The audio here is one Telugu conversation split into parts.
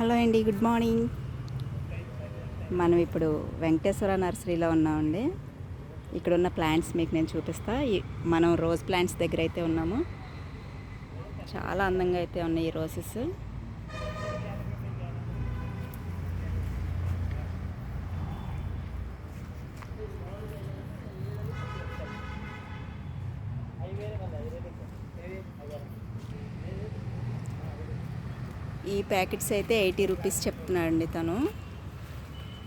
హలో అండి, గుడ్ మార్నింగ్. మనం ఇప్పుడు వెంకటేశ్వర నర్సరీలో ఉన్నామండి. ఇక్కడ ఉన్న ప్లాంట్స్ మీకు నేను చూపిస్తా. మనం రోజ్ ప్లాంట్స్ దగ్గర అయితే ఉన్నాము. చాలా అందంగా అయితే ఉన్నాయి ఈ రోజెస్. ఈ ప్యాకెట్స్ అయితే 80 రూపీస్ చెప్తున్నాడండి తను.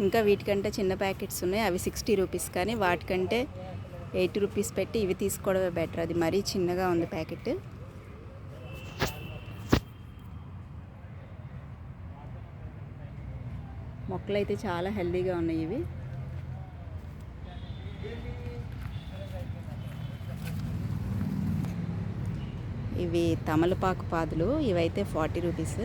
ఇంకా వీటికంటే చిన్న ప్యాకెట్స్ ఉన్నాయి, అవి 60 రూపీస్. కానీ వాటికంటే 80 రూపీస్ పెట్టి ఇవి తీసుకోవడమే బెటర్. అది మరీ చిన్నగా ఉంది ప్యాకెట్. మొక్కలు అయితే చాలా హెల్దీగా ఉన్నాయి ఇవి. ఇవి తమలపాకు పాదులు, ఇవైతే 40 రూపీస్.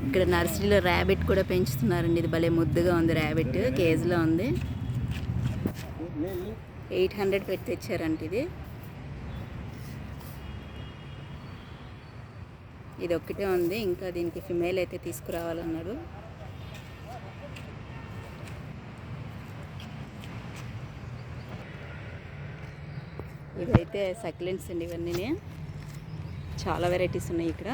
ఇక్కడ నర్సరీలో ర్యాబిట్ కూడా పెంచుతున్నారండి. ఇది భలే ముద్దుగా ఉంది. ర్యాబిట్ కేజీలో ఉంది. 800 పెట్టి తెచ్చారంట. ఇది ఒక్కటే ఉంది, ఇంకా దీనికి ఫిమేల్ అయితే తీసుకురావాలన్నాడు. ఇవైతే సక్లెంట్స్ అండి. ఇవన్నీ చాలా వెరైటీస్ ఉన్నాయి ఇక్కడ.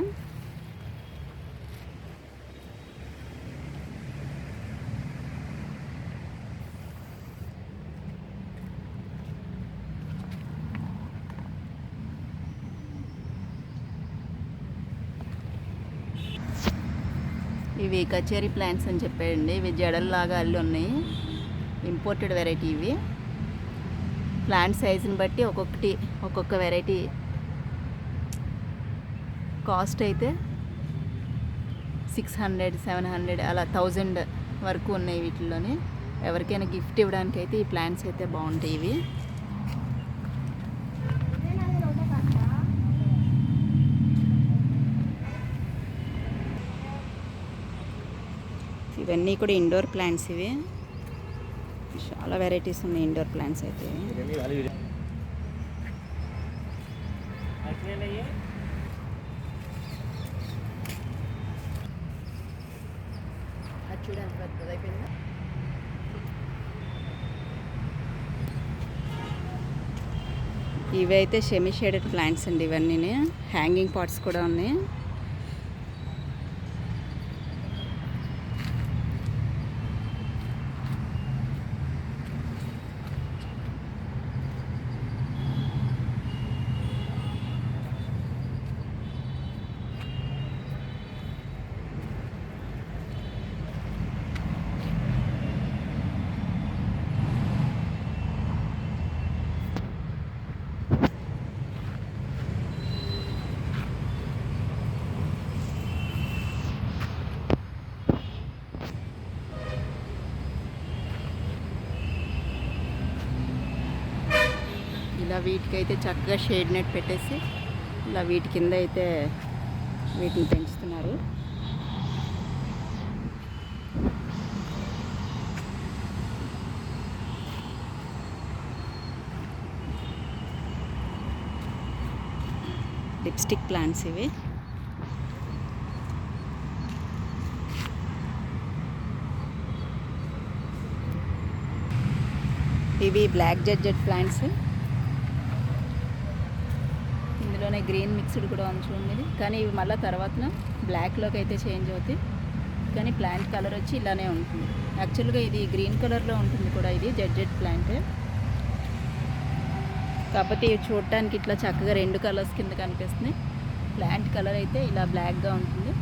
ఇవి కచేరీ ప్లాంట్స్ అని చెప్పాడండి. ఇవి జడల్లాగా అల్లి ఉన్నాయి, ఇంపోర్టెడ్ వెరైటీ. ఇవి ప్లాంట్ సైజుని బట్టి ఒక్కొక్క వెరైటీ కాస్ట్ అయితే 600, 700 అలా 1000 వరకు ఉన్నాయి వీటిల్లోని. ఎవరికైనా గిఫ్ట్ ఇవ్వడానికి అయితే ఈ ప్లాంట్స్ అయితే బాగుంటాయి. ఇవి ఇవన్నీ కూడా ఇండోర్ ప్లాంట్స్. ఇవి చాలా వెరైటీస్ ఉన్నాయి ఇండోర్ ప్లాంట్స్ అయితే. ఇవి అయితే సెమీ షేడెడ్ ప్లాంట్స్ అండి. ఇవన్నీ హ్యాంగింగ్ పాట్స్ కూడా ఉన్నాయి. ఇలా వీటికైతే చక్కగా షేడ్ నెట్ పెట్టేసి ఇలా వీటి కింద అయితే వీటిని పెంచుతున్నారు. లిప్స్టిక్ ప్లాంట్స్ ఇవి. ఇవి బ్లాక్ జడ్జెట్ ప్లాంట్స్. ఇందులోనే గ్రీన్ మిక్స్డ్ కూడా ఉంది చూడండి. కానీ ఇవి మళ్ళీ తర్వాత బ్లాక్లోకి అయితే చేంజ్ అవుతాయి. కానీ ప్లాంట్ కలర్ వచ్చి ఇలానే ఉంటుంది. యాక్చువల్గా ఇది గ్రీన్ కలర్లో ఉంటుంది కూడా. ఇది జడ్జెట్ ప్లాంట్. కాకపోతే ఇవి చూడటానికి ఇట్లా చక్కగా 2 కలర్స్ కింద కనిపిస్తుంది. ప్లాంట్ కలర్ అయితే ఇలా బ్లాక్గా ఉంటుంది.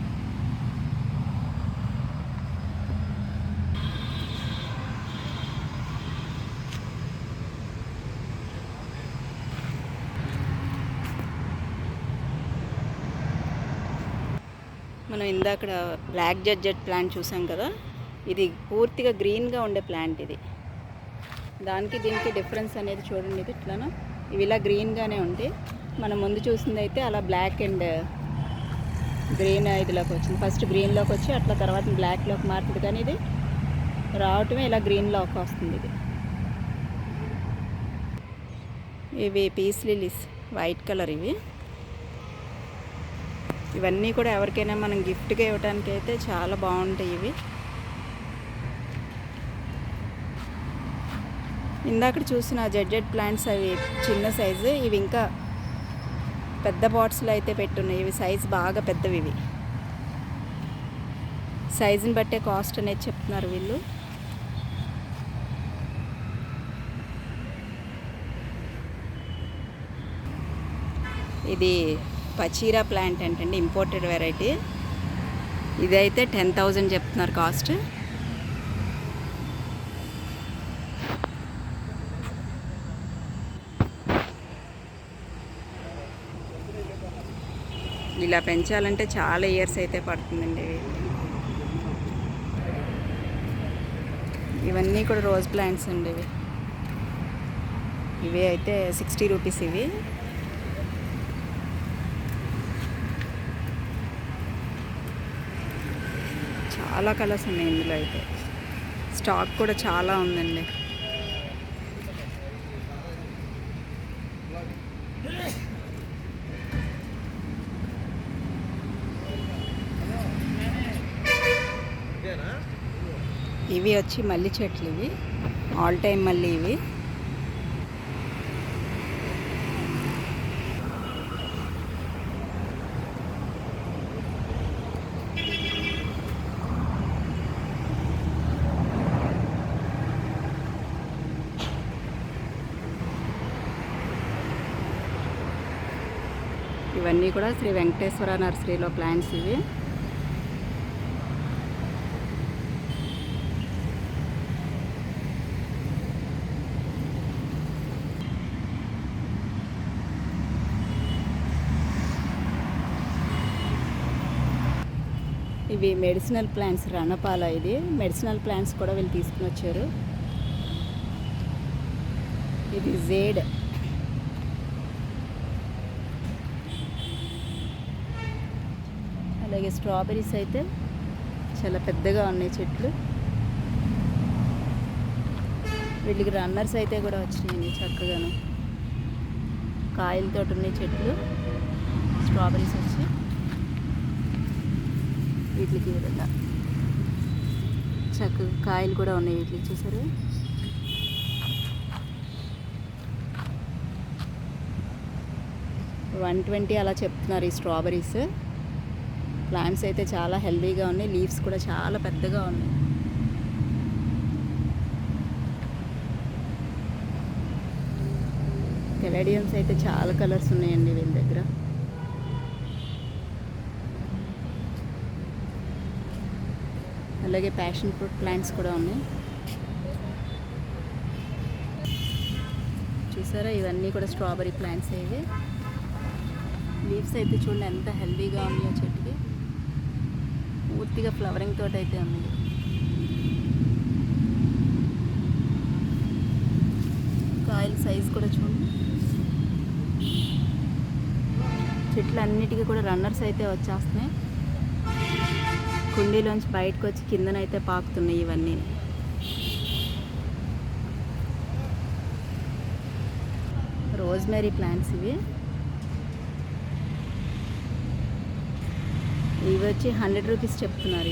మనం ఇందాక బ్లాక్ జడ్జెట్ ప్లాంట్ చూసాం కదా, ఇది పూర్తిగా గ్రీన్గా ఉండే ప్లాంట్. ఇది దానికి దీనికి డిఫరెన్స్ అనేది చూడండి. ఇది ఇట్లాను ఇవి ఇలా గ్రీన్గానే ఉంటాయి. మనం ముందు చూసింది అయితే అలా బ్లాక్ అండ్ గ్రీన్ ఇదిలోకి వచ్చింది. ఫస్ట్ గ్రీన్లోకి వచ్చి అట్లా తర్వాత బ్లాక్లోకి మారుతుంది. కానీ ఇది రావటమే ఇలా గ్రీన్లోకి వస్తుంది. ఇవి పీస్ లిలీస్ వైట్ కలర్. ఇవి ఇవన్నీ కూడా ఎవరికైనా మనం గిఫ్ట్గా ఇవ్వడానికి అయితే చాలా బాగుంటాయి ఇవి. ఇందాక చూసిన జెడ్ ప్లాంట్స్ అవి చిన్న సైజు, ఇవి ఇంకా పెద్ద బాట్స్లో అయితే పెట్టున్నాయి. ఇవి సైజు బాగా పెద్దవి. ఇవి సైజుని బట్టే కాస్ట్ అనేది చెప్తున్నారు వీళ్ళు. ఇది పచీరా ప్లాంట్ అంటండి, ఇంపోర్టెడ్ వెరైటీ. ఇదైతే 10,000 చెప్తున్నారు కాస్ట్. ఇలా పెంచాలంటే చాలా ఇయర్స్ అయితే పడుతుందండి. ఇవన్నీ కూడా రోజ్ ప్లాంట్స్ అండి. ఇవి అయితే 60 రూపీస్. ఇవి చాలా కలర్స్ ఉన్నాయి ఇందులో అయితే. స్టాక్ కూడా చాలా ఉందండి. ఇవి వచ్చి మల్లి చెట్లు. ఇవి ఆల్ టైమ్ మల్లి. ఇవి ఇవన్నీ కూడా శ్రీ వెంకటేశ్వర నర్సరీలో ప్లాంట్స్. ఇవి ఇవి మెడిసినల్ ప్లాంట్స్. రణపాల. ఇది మెడిసినల్ ప్లాంట్స్ కూడా వీళ్ళు తీసుకుని వచ్చారు. ఇది జేడ్. అలాగే స్ట్రాబెర్రీస్ అయితే చాలా పెద్దగా ఉన్నాయి చెట్లు. వీళ్ళకి రన్నర్స్ అయితే కూడా వచ్చినాయండి చక్కగాను. కాయలతో ఉన్నాయి చెట్లు. స్ట్రాబెర్రీస్ వచ్చి వీటికి విధంగా చక్కగా కాయలు కూడా ఉన్నాయి. వీటికి చూసారు. $120 అలా చెప్తున్నారు ఈ స్ట్రాబెర్రీస్. ప్లాంట్స్ అయితే చాలా హెల్దీగా ఉన్నాయి. లీవ్స్ కూడా చాలా పెద్దగా ఉన్నాయి. కెలేడియమ్స్ అయితే చాలా కలర్స్ ఉన్నాయండి వీళ్ళ దగ్గర. అలాగే ప్యాషన్ ఫ్రూట్ ప్లాంట్స్ కూడా ఉన్నాయి. చూసారా, ఇవన్నీ కూడా స్ట్రాబెర్రీ ప్లాంట్స్. ఇవి లీవ్స్ అయితే చూడండి ఎంత హెల్దీగా ఉన్నాయో. చెట్టుకి పూర్తిగా ఫ్లవరింగ్ తోటి అయితే ఉంది. కాయల సైజ్ కూడా చూడండి. చెట్లు అన్నిటికీ కూడా రన్నర్స్ అయితే వచ్చేస్తున్నాయి. కుండీలోంచి బయటకు వచ్చి కిందనైతే పాకుతున్నాయి ఇవన్నీ. Rosemary plants. ఇవి వచ్చి 100 రూపీస్ చెప్తున్నారు.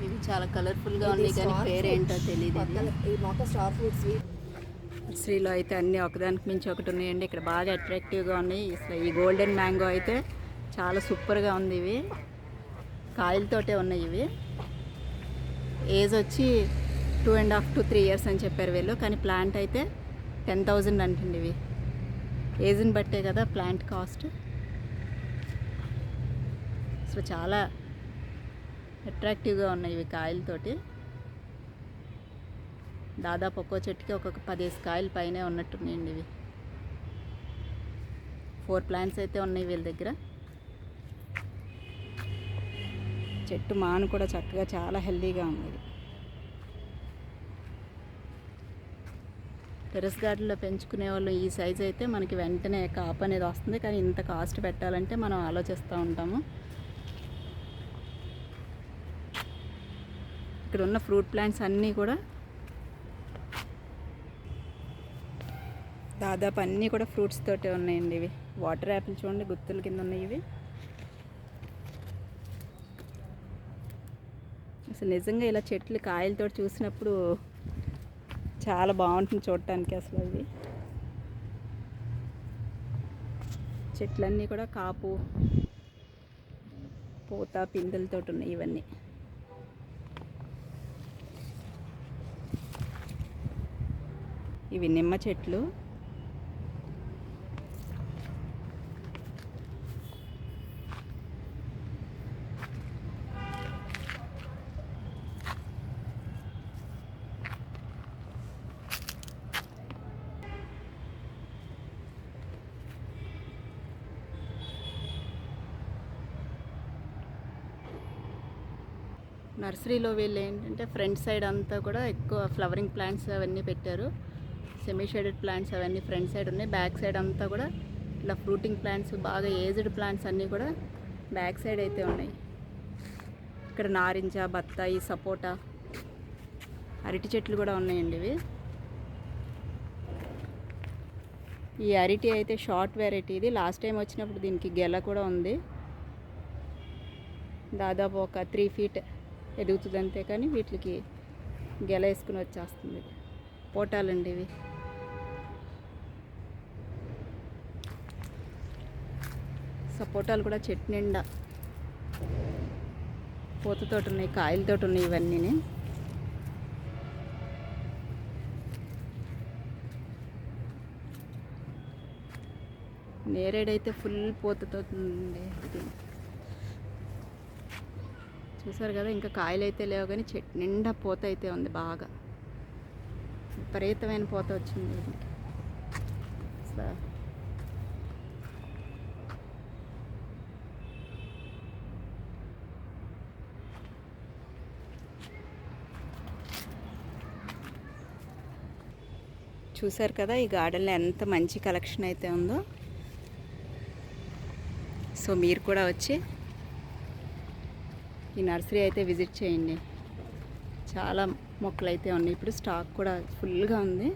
ఇవి చాలా కలర్ఫుల్గా ఉన్నాయి కానీ పేరేంటో తెలియదు. నర్సరీలో అయితే అన్నీ ఒకదానికి మించి ఒకటి ఉన్నాయండి. ఇక్కడ బాగా అట్రాక్టివ్గా ఉన్నాయి. అసలు ఈ గోల్డెన్ మ్యాంగో అయితే చాలా సూపర్గా ఉంది. ఇవి కాయలతోటే ఉన్నాయి. ఇవి ఏజ్ వచ్చి 2.5 to 3 years అని చెప్పారు వీళ్ళు. కానీ ప్లాంట్ అయితే 10,000 అంటుంది. ఇవి ఏజ్ని బట్టే కదా ప్లాంట్ కాస్ట్. అసలు చాలా అట్రాక్టివ్గా ఉన్నాయి ఇవి కాయలతోటి. దాదాపు ఒక్కో చెట్టుకి ఒక్కొక్క 10 కాయలు పైనే ఉన్నట్టున్నాయండి. ఇవి 4 ప్లాంట్స్ అయితే ఉన్నాయి వీళ్ళ దగ్గర. చెట్టు మాను కూడా చక్కగా చాలా హెల్దీగా ఉంది. టెర్రస్ గార్డెన్లో పెంచుకునే వాళ్ళు ఈ సైజ్ అయితే మనకి వెంటనే కాపు అనేది వస్తుంది. కానీ ఇంత కాస్ట్ పెట్టాలంటే మనం ఆలోచిస్తూ ఉంటాము. ఇక్కడ ఉన్న ఫ్రూట్ ప్లాంట్స్ అన్నీ కూడా దాదాపు అన్నీ కూడా ఫ్రూట్స్ తోటే ఉన్నాయండి. ఇవి వాటర్ యాపిల్ చూడండి, గుత్తుల కింద ఉన్నాయి ఇవి. అసలు నిజంగా ఇలా చెట్లు కాయలతో చూసినప్పుడు చాలా బాగుంటుంది చూడటానికి. అసలు అవి చెట్లన్నీ కూడా కాపు పూత పిందెలతో ఉన్నాయి ఇవన్నీ. ఇవి నిమ్మ చెట్లు. నర్సరీలో వీళ్ళు ఏంటంటే ఫ్రంట్ సైడ్ అంతా కూడా ఎక్కువ ఫ్లవరింగ్ ప్లాంట్స్ అవన్నీ పెట్టారు. సెమీ షేడెడ్ ప్లాంట్స్ అవన్నీ ఫ్రంట్ సైడ్ ఉన్నాయి. బ్యాక్ సైడ్ అంతా కూడా ఇలా ఫ్రూటింగ్ ప్లాంట్స్, బాగా ఏజ్డ్ ప్లాంట్స్ అన్నీ కూడా బ్యాక్ సైడ్ అయితే ఉన్నాయి. ఇక్కడ నారింజ, బత్తాయి, సపోటా, అరటి చెట్లు కూడా ఉన్నాయండి ఇవి. ఈ అరటి అయితే షార్ట్ వెరైటీ. ఇది లాస్ట్ టైం వచ్చినప్పుడు దీనికి గెల కూడా ఉంది. దాదాపు ఒక 3 feet ఎదుగుతుంది అంతే, కానీ వీటికి గెల వేసుకుని వచ్చేస్తుంది. పోటాలండి ఇవి. సపోటాలు కూడా చెట్టు నిండా పూతతోటి ఉన్నాయి, కాయలతోటి ఉన్నాయి ఇవన్నీ. నేరేడైతే ఫుల్ పూతతో ఉంది. ఇది చూసారు కదా, ఇంకా కాయలు అయితే లేవు కానీ చెట్టు నిండా పూత అయితే ఉంది. బాగా విపరీతమైన పూత వచ్చింది వీటికి. చూసారు కదా ఈ గార్డెన్లో ఎంత మంచి కలెక్షన్ అయితే ఉందో. సో మీరు కూడా వచ్చి ఈ నర్సరీ అయితే విజిట్ చేయండి. చాలా మొక్కలు అయితే ఉన్నాయి. ఇప్పుడు స్టాక్ కూడా ఫుల్గా ఉంది.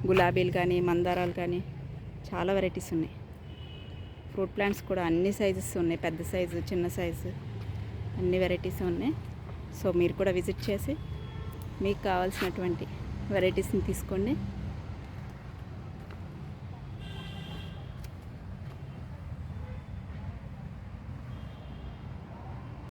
గులాబీలు కానీ, మందారాలు కానీ చాలా వెరైటీస్ ఉన్నాయి. ఫ్రూట్ ప్లాంట్స్ కూడా అన్ని సైజెస్ ఉన్నాయి. పెద్ద సైజు, చిన్న సైజు అన్ని వెరైటీస్ ఉన్నాయి. సో మీరు కూడా విజిట్ చేసి మీకు కావాల్సినటువంటి వెరైటీస్ని తీసుకోండి.